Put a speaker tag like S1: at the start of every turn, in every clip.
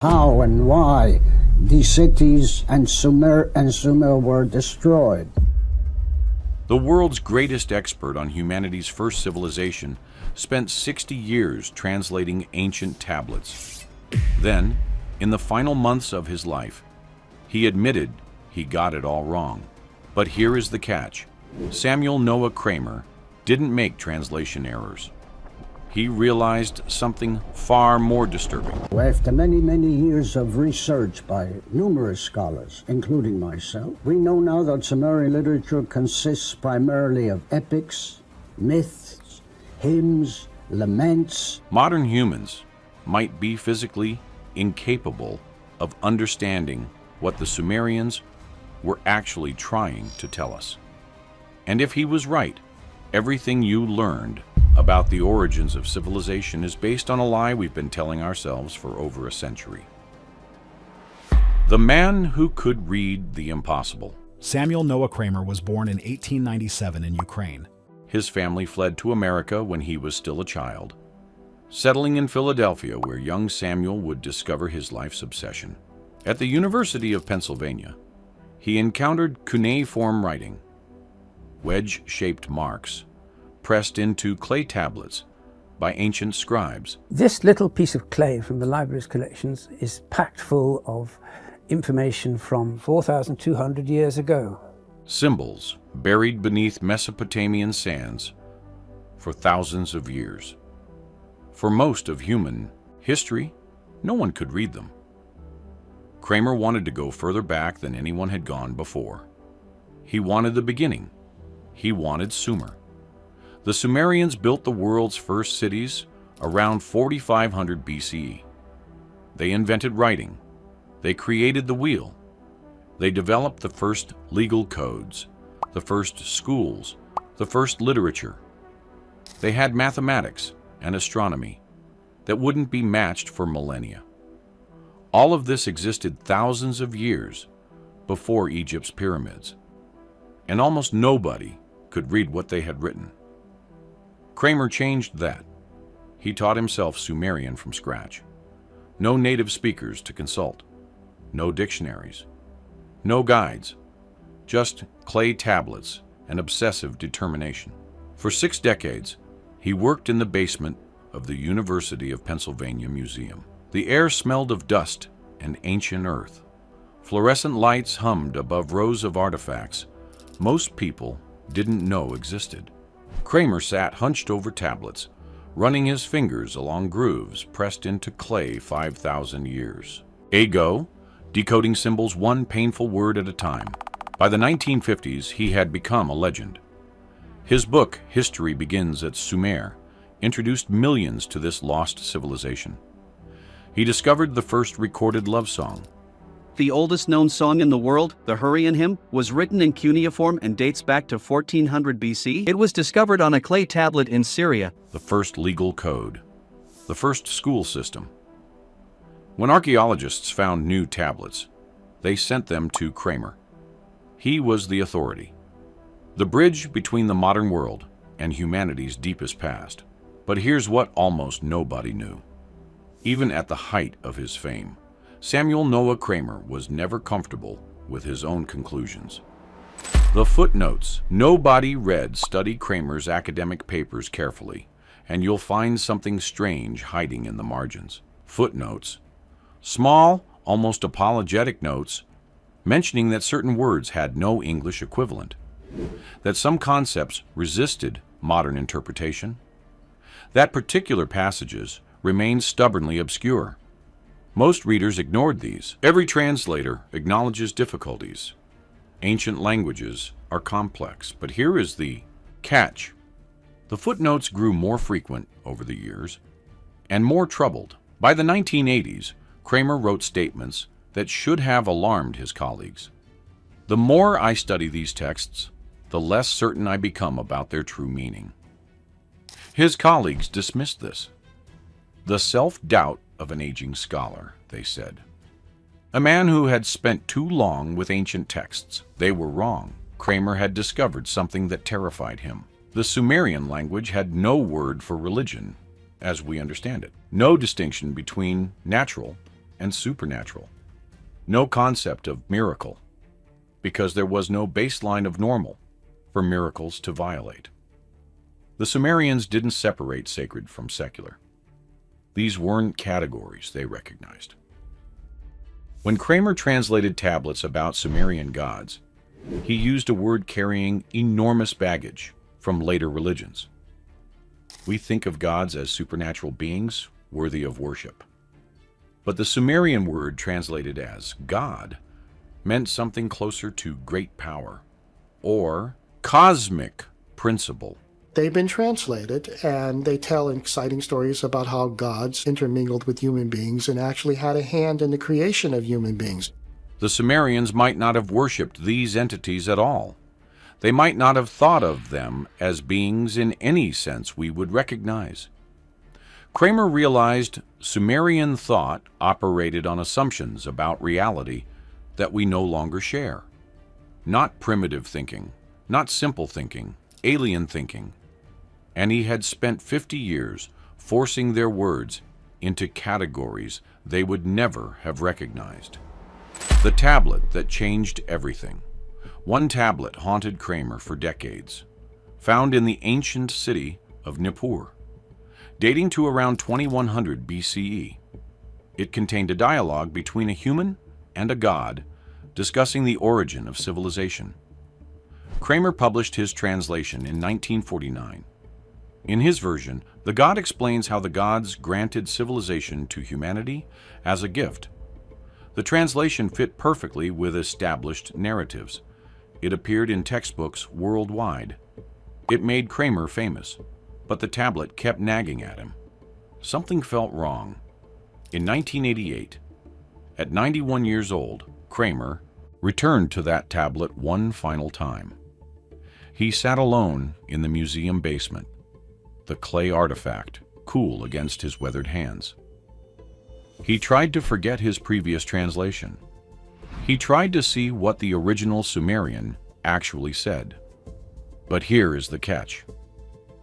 S1: how and why these cities and Sumer were destroyed.
S2: The world's greatest expert on humanity's first civilization spent 60 years translating ancient tablets. Then, in the final months of his life, he admitted he got it all wrong. But here is the catch. Samuel Noah Kramer didn't make translation errors. He realized something far more disturbing.
S1: After many years of research by numerous scholars, including myself, we know now that Sumerian literature consists primarily of epics, myths, hymns, laments.
S2: Modern humans might be physically incapable of understanding what the Sumerians were actually trying to tell us. And if he was right, everything you learned about the origins of civilization is based on a lie we've been telling ourselves for over a century. The man who could read the impossible.
S3: Samuel Noah Kramer was born in 1897 in Ukraine.
S2: His family fled to America when he was still a child, settling in Philadelphia, where young Samuel would discover his life's obsession. At the University of Pennsylvania, he encountered cuneiform writing, wedge-shaped marks pressed into clay tablets by ancient scribes.
S4: This little piece of clay from the library's collections is packed full of information from 4,200 years ago.
S2: Symbols buried beneath Mesopotamian sands for thousands of years. For most of human history, no one could read them. Kramer wanted to go further back than anyone had gone before. He wanted the beginning. He wanted Sumer. The Sumerians built the world's first cities around 4500 BCE. They invented writing. They created the wheel. They developed the first legal codes, the first schools, the first literature. They had mathematics and astronomy that wouldn't be matched for millennia. All of this existed thousands of years before Egypt's pyramids, and almost nobody could read what they had written. Kramer changed that. He taught himself Sumerian from scratch. No native speakers to consult, no dictionaries, no guides, just clay tablets and obsessive determination. For 6 decades, he worked in the basement of the University of Pennsylvania Museum. The air smelled of dust and ancient earth. Fluorescent lights hummed above rows of artifacts most people didn't know existed. Kramer sat hunched over tablets, running his fingers along grooves pressed into clay 5,000 years. Ago, decoding symbols one painful word at a time. By the 1950s, he had become a legend. His book, History Begins at Sumer, introduced millions to this lost civilization. He discovered the first recorded love song.
S5: The oldest known song in the world, the Hurrian hymn, was written in cuneiform and dates back to 1400 BC. It was discovered on a clay tablet in Syria.
S2: The first legal code. The first school system. When archaeologists found new tablets, they sent them to Kramer. He was the authority. The bridge between the modern world and humanity's deepest past. But here's what almost nobody knew. Even at the height of his fame, Samuel Noah Kramer was never comfortable with his own conclusions. The footnotes. Nobody read Study Kramer's academic papers carefully, and you'll find something strange hiding in the margins. Footnotes. Small, almost apologetic notes mentioning that certain words had no English equivalent, that some concepts resisted modern interpretation, that particular passages remained stubbornly obscure. Most readers ignored these. Every translator acknowledges difficulties. Ancient languages are complex, but here is the catch. The footnotes grew more frequent over the years and more troubled. By the 1980s, Kramer wrote statements that should have alarmed his colleagues. The more I study these texts, the less certain I become about their true meaning. His colleagues dismissed this. The self-doubt of an aging scholar, they said. A man who had spent too long with ancient texts. They were wrong. Kramer had discovered something that terrified him. The Sumerian language had no word for religion, as we understand it. No distinction between natural and supernatural. No concept of miracle, because there was no baseline of normal for miracles to violate. The Sumerians didn't separate sacred from secular. These weren't categories they recognized. When Kramer translated tablets about Sumerian gods, he used a word carrying enormous baggage from later religions. We think of gods as supernatural beings worthy of worship. But the Sumerian word translated as God meant something closer to great power or cosmic principle.
S6: They've been translated, and they tell exciting stories about how gods intermingled with human beings and actually had a hand in the creation of human beings.
S2: The Sumerians might not have worshipped these entities at all. They might not have thought of them as beings in any sense we would recognize. Kramer realized Sumerian thought operated on assumptions about reality that we no longer share. Not primitive thinking, not simple thinking, alien thinking. And he had spent 50 years forcing their words into categories they would never have recognized. The tablet that changed everything. One tablet haunted Kramer for decades, found in the ancient city of Nippur, dating to around 2100 BCE. It contained a dialogue between a human and a god discussing the origin of civilization. Kramer published his translation in 1949. In his version, the god explains how the gods granted civilization to humanity as a gift. The translation fit perfectly with established narratives. It appeared in textbooks worldwide. It made Kramer famous, but the tablet kept nagging at him. Something felt wrong. In 1988, at 91 years old, Kramer returned to that tablet one final time. He sat alone in the museum basement, the clay artifact cool against his weathered hands. He tried to forget his previous translation. He tried to see what the original Sumerian actually said. But here is the catch.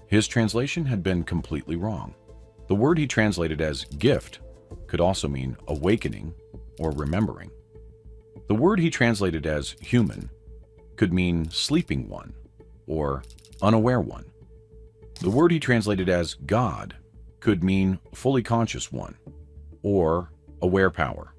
S2: His translation had been completely wrong. The word he translated as gift could also mean awakening or remembering. The word he translated as human could mean sleeping one or unaware one. The word he translated as God could mean fully conscious one or aware power.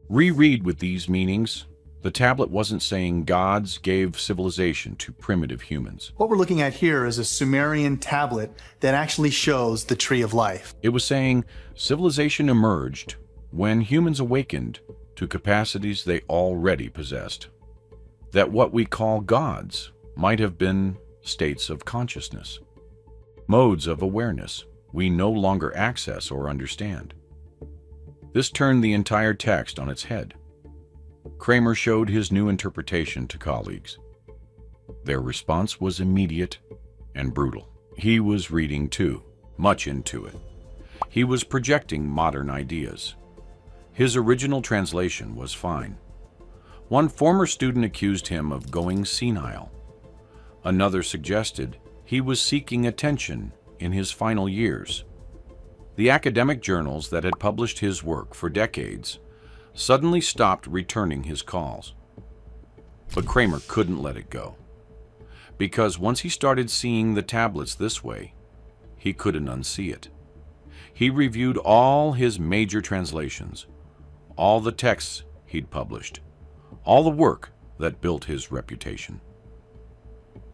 S2: Reread with these meanings. The tablet wasn't saying gods gave civilization to primitive humans.
S7: What we're looking at here is a Sumerian tablet that actually shows the tree of life.
S2: It was saying civilization emerged when humans awakened to capacities they already possessed. That what we call gods might have been states of consciousness, modes of awareness we no longer access or understand. This turned the entire text on its head. Kramer showed his new interpretation to colleagues. Their response was immediate and brutal. He was reading too much into it. He was projecting modern ideas. His original translation was fine. One former student accused him of going senile. Another suggested he was seeking attention in his final years. The academic journals that had published his work for decades suddenly stopped returning his calls. But Kramer couldn't let it go, because once he started seeing the tablets this way, he couldn't unsee it. He reviewed all his major translations, all the texts he'd published, all the work that built his reputation.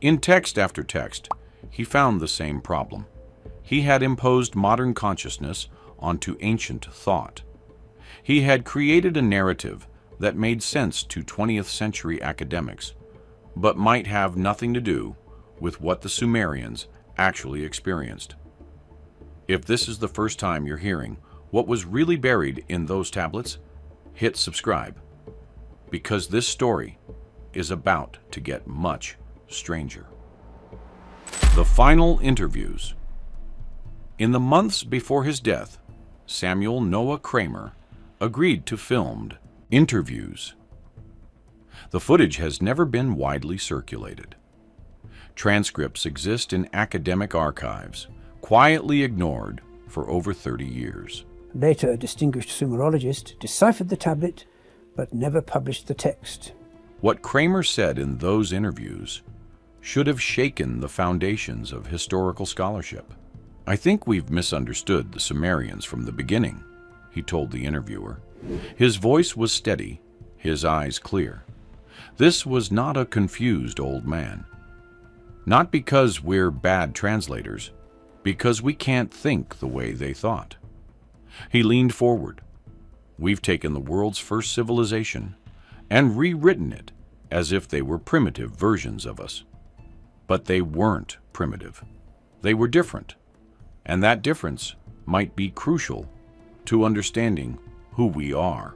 S2: In text after text, he found the same problem. He had imposed modern consciousness onto ancient thought. He had created a narrative that made sense to 20th century academics, but might have nothing to do with what the Sumerians actually experienced. If this is the first time you're hearing what was really buried in those tablets, hit subscribe, because this story is about to get much stranger. The final interviews. In the months before his death, Samuel Noah Kramer agreed to film interviews. The footage has never been widely circulated. Transcripts exist in academic archives, quietly ignored for over 30 years.
S4: Later, a distinguished Sumerologist deciphered the tablet but never published the text.
S2: What Kramer said in those interviews should have shaken the foundations of historical scholarship. "I think we've misunderstood the Sumerians from the beginning," he told the interviewer. His voice was steady, his eyes clear. This was not a confused old man. Not because we're bad translators, because we can't think the way they thought. He leaned forward. "We've taken the world's first civilization and rewritten it as if they were primitive versions of us. But they weren't primitive. They were different. And that difference might be crucial to understanding who we are."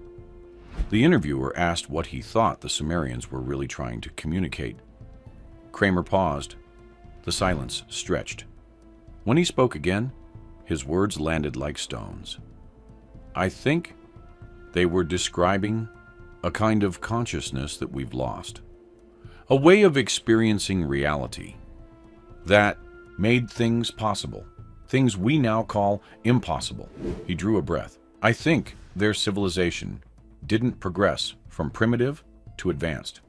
S2: The interviewer asked what he thought the Sumerians were really trying to communicate. Kramer paused. The silence stretched. When he spoke again, his words landed like stones. "I think they were describing a kind of consciousness that we've lost. A way of experiencing reality that made things possible. Things we now call impossible." He drew a breath. "I think their civilization didn't progress from primitive to advanced.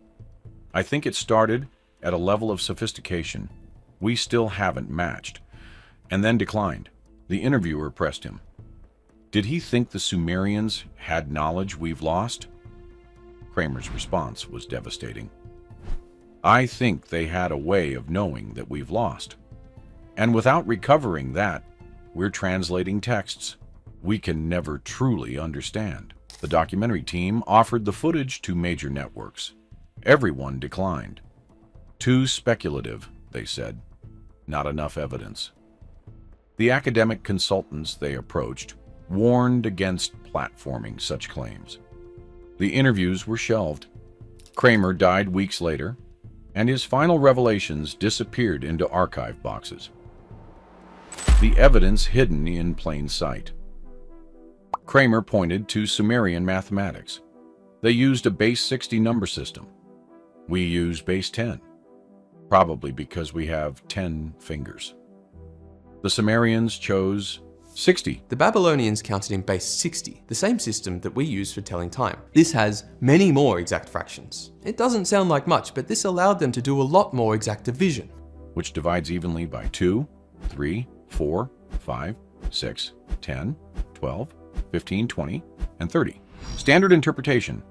S2: I think it started at a level of sophistication we still haven't matched, and then declined." The interviewer pressed him. "Did he think the Sumerians had knowledge we've lost?" Kramer's response was devastating. "I think they had a way of knowing that we've lost. And without recovering that, we're translating texts we can never truly understand." The documentary team offered the footage to major networks. Everyone declined. "Too speculative," they said. "Not enough evidence." The academic consultants they approached warned against platforming such claims. The interviews were shelved. Kramer died weeks later, and his final revelations disappeared into archive boxes. The evidence hidden in plain sight. Kramer pointed to Sumerian mathematics. They used a base 60 number system. We use base 10, probably because we have 10 fingers. The Sumerians chose 60.
S8: The Babylonians counted in base 60, the same system that we use for telling time. This has many more exact fractions. It doesn't sound like much, but this allowed them to do a lot more exact division.
S2: Which divides evenly by 2, 3, 4, 5, 6, 10, 12, 15, 20, and 30. Standard interpretation.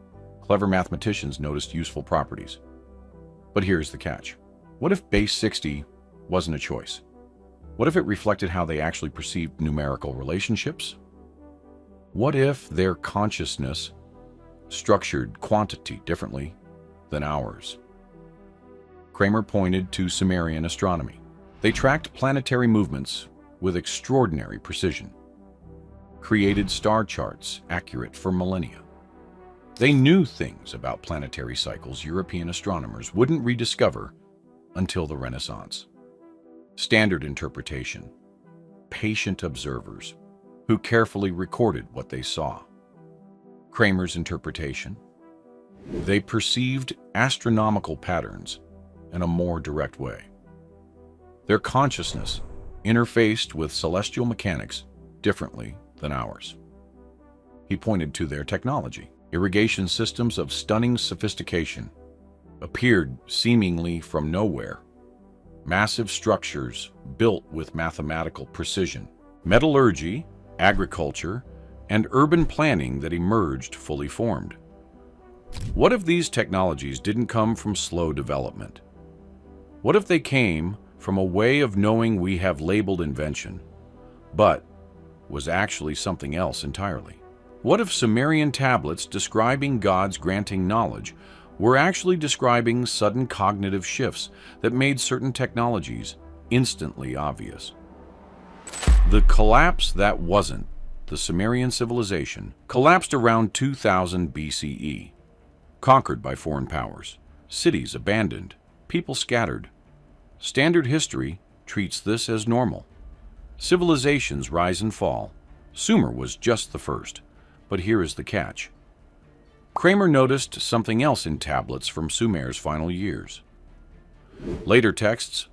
S2: Clever mathematicians noticed useful properties. But here's the catch. What if base 60 wasn't a choice? What if it reflected how they actually perceived numerical relationships? What if their consciousness structured quantity differently than ours? Kramer pointed to Sumerian astronomy. They tracked planetary movements with extraordinary precision, created star charts accurate for millennia. They knew things about planetary cycles European astronomers wouldn't rediscover until the Renaissance. Standard interpretation. Patient observers who carefully recorded what they saw. Kramer's interpretation. They perceived astronomical patterns in a more direct way. Their consciousness interfaced with celestial mechanics differently than ours. He pointed to their technology. Irrigation systems of stunning sophistication appeared seemingly from nowhere. Massive structures built with mathematical precision. Metallurgy, agriculture, and urban planning that emerged fully formed. What if these technologies didn't come from slow development? What if they came from a way of knowing we have labeled invention, but was actually something else entirely? What if Sumerian tablets describing gods granting knowledge were actually describing sudden cognitive shifts that made certain technologies instantly obvious? The collapse that wasn't the Sumerian civilization collapsed around 2000 BCE, conquered by foreign powers, cities abandoned, people scattered. Standard history treats this as normal. Civilizations rise and fall. Sumer was just the first, but here is the catch. Kramer noticed something else in tablets from Sumer's final years. Later texts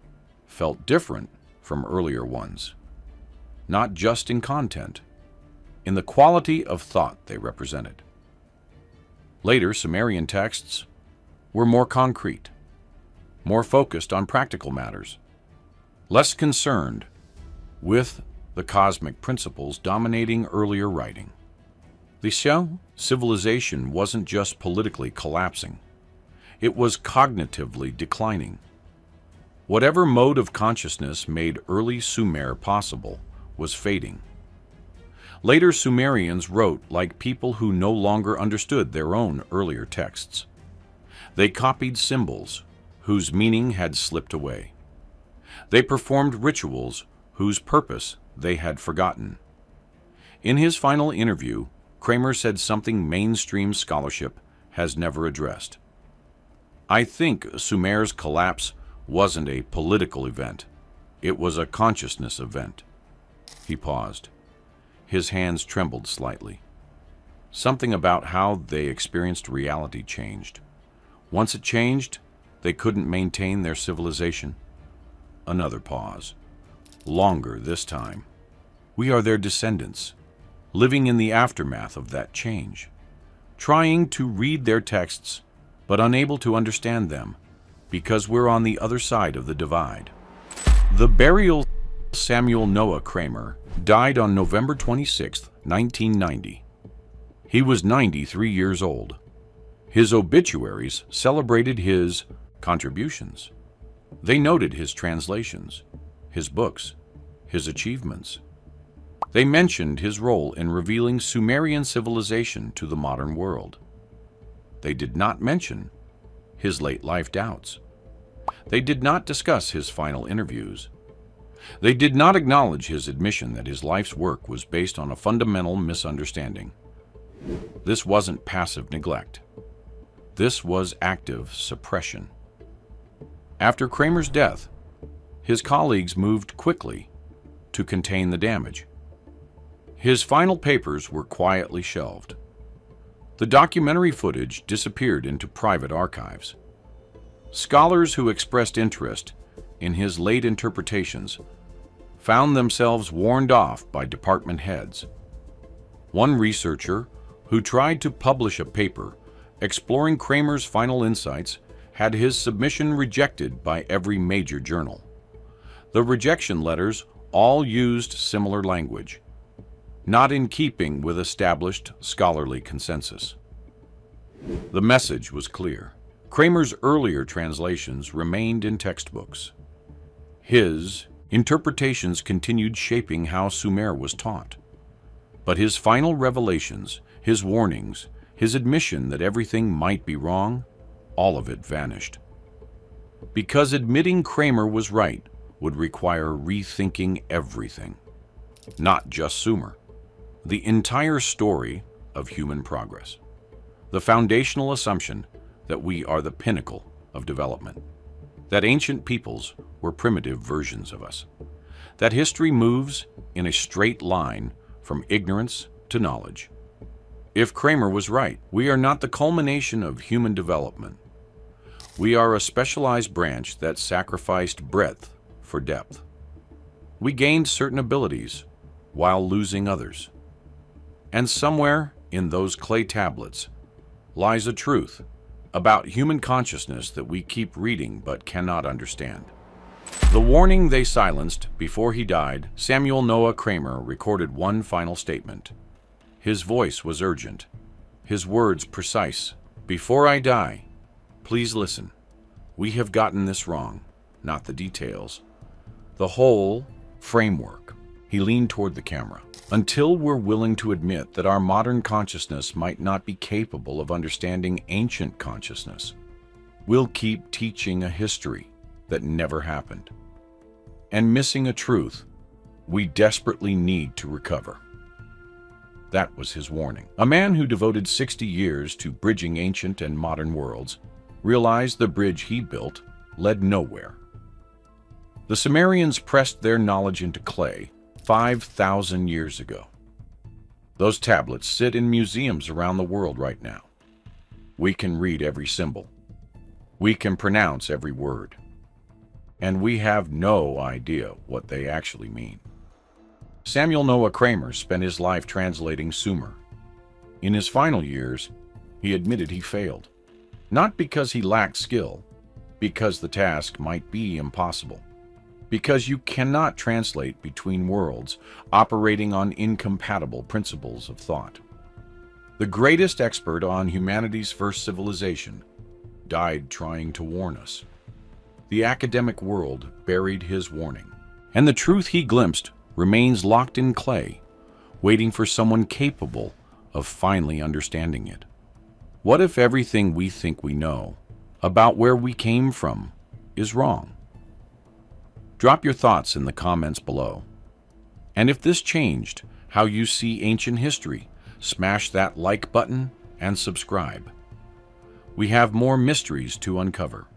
S2: felt different from earlier ones, not just in content, in the quality of thought they represented. Later Sumerian texts were more concrete, more focused on practical matters, less concerned with the cosmic principles dominating earlier writing. The Xiao civilization wasn't just politically collapsing, it was cognitively declining. Whatever mode of consciousness made early Sumer possible was fading. Later Sumerians wrote like people who no longer understood their own earlier texts. They copied symbols whose meaning had slipped away. They performed rituals whose purpose they had forgotten. In his final interview, Kramer said something mainstream scholarship has never addressed. "I think Sumer's collapse wasn't a political event. It was a consciousness event." He paused. His hands trembled slightly. Something about how they experienced reality changed. Once it changed, they couldn't maintain their civilization. Another pause. Longer this time. We are their descendants, living in the aftermath of that change, trying to read their texts, but unable to understand them, because we're on the other side of the divide. The burial Samuel Noah Kramer died on November 26, 1990. He was 93 years old. His obituaries celebrated his contributions. They noted his translations, his books, his achievements. They mentioned his role in revealing Sumerian civilization to the modern world. They did not mention his late-life doubts. They did not discuss his final interviews. They did not acknowledge his admission that his life's work was based on a fundamental misunderstanding. This wasn't passive neglect. This was active suppression. After Kramer's death, his colleagues moved quickly to contain the damage. His final papers were quietly shelved. The documentary footage disappeared into private archives. Scholars who expressed interest in his late interpretations found themselves warned off by department heads. One researcher who tried to publish a paper exploring Kramer's final insights had his submission rejected by every major journal. The rejection letters all used similar language, not in keeping with established scholarly consensus. The message was clear. Kramer's earlier translations remained in textbooks. His interpretations continued shaping how Sumer was taught. But his final revelations, his warnings, his admission that everything might be wrong, all of it vanished. Because admitting Kramer was right would require rethinking everything, not just Sumer, the entire story of human progress, the foundational assumption that we are the pinnacle of development, that ancient peoples were primitive versions of us, that history moves in a straight line from ignorance to knowledge. If Kramer was right, we are not the culmination of human development. We are a specialized branch that sacrificed breadth for depth. We gained certain abilities while losing others. And somewhere in those clay tablets lies a truth about human consciousness that we keep reading but cannot understand. The warning they silenced before he died, Samuel Noah Kramer recorded one final statement. His voice was urgent, his words precise. "Before I die, please listen. We have gotten this wrong, not the details. The whole framework." He leaned toward the camera. "Until we're willing to admit that our modern consciousness might not be capable of understanding ancient consciousness, we'll keep teaching a history that never happened, and missing a truth we desperately need to recover." That was his warning. A man who devoted 60 years to bridging ancient and modern worlds realized the bridge he built led nowhere. The Sumerians pressed their knowledge into clay 5,000 years ago. Those tablets sit in museums around the world right now. We can read every symbol. We can pronounce every word. And we have no idea what they actually mean. Samuel Noah Kramer spent his life translating Sumer. In his final years, he admitted he failed. Not because he lacked skill, because the task might be impossible. Because you cannot translate between worlds operating on incompatible principles of thought. The greatest expert on humanity's first civilization died trying to warn us. The academic world buried his warning, and the truth he glimpsed remains locked in clay, waiting for someone capable of finally understanding it. What if everything we think we know about where we came from is wrong? Drop your thoughts in the comments below. And if this changed how you see ancient history, smash that like button and subscribe. We have more mysteries to uncover.